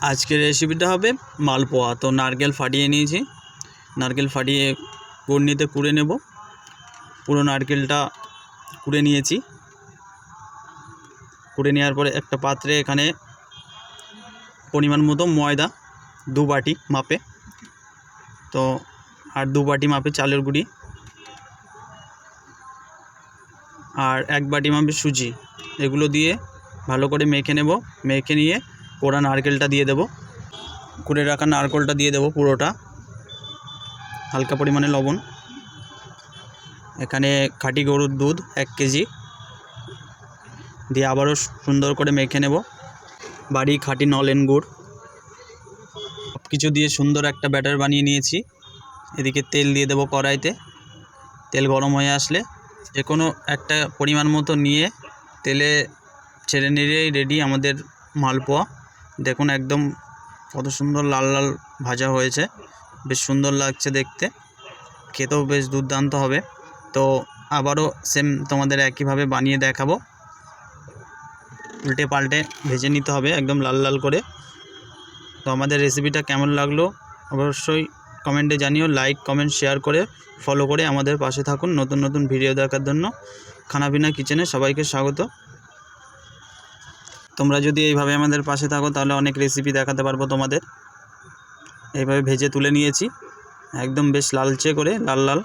আজকের রেসিপিটা হবে মালপোয়া। তো নারকেল ফাটিয়ে নিয়েছি, নারকেল ফাটিয়ে কুড়নিতে কুড়ে নেব। পুরো নারকেলটা কুড়ে নিয়েছি। কুড়ে নেওয়ার পরে একটা পাত্রে এখানে পরিমাণ মতো ময়দা 2 বাটি মাপে, তো আর 2 বাটি মাপে চালের গুঁড়ি, আর 1 বাটি মাপে সুজি, এগুলো দিয়ে ভালো করে মেখে নেব। মেখে নিয়ে কোড়া নারকেলটা দিয়ে দেব। কুড়ে রাখা নারকেলটা দিয়ে দেব পুরোটা, হালকা পরিমাণে লবণ। এখানে খাঁটি গরুর দুধ 1 কেজি দিয়ে আবারও সুন্দর করে মেখে নেব। বাড়ি খাঁটি নলেন গুড়, সব কিছু দিয়ে সুন্দর একটা ব্যাটার বানিয়ে নিয়েছি। এদিকে তেল দিয়ে দেব কড়াইতে। তেল গরম হয়ে আসলে যে কোনো একটা পরিমাণ মতো নিয়ে তেলে ছেড়ে নিলেই রেডি আমাদের মালপোয়া। দেখুন একদম কত সুন্দর লাল লাল ভাজা হয়েছে, বেশ সুন্দর লাগছে দেখতে, খেতেও বেশ দুর্দান্ত হবে। তো আবারও সেম তোমাদের একইভাবে বানিয়ে দেখাবো। উল্টে পাল্টে ভেজে নিতে হবে একদম লাল লাল করে। তো আমাদের রেসিপিটা কেমন লাগলো অবশ্যই কমেন্টে জানিও। লাইক কমেন্ট শেয়ার করে ফলো করে আমাদের পাশে থাকুন নতুন নতুন ভিডিও দেখার জন্য। খানাপিনা কিচেনে সবাইকে স্বাগত। তোমরা যদি এইভাবে আমাদের পাশে থাকো তাহলে অনেক রেসিপি দেখাতে পারবো তোমাদের। এইভাবে ভেজে তুলে নিয়েছি একদম বেশ লালচে করে, লাল লাল।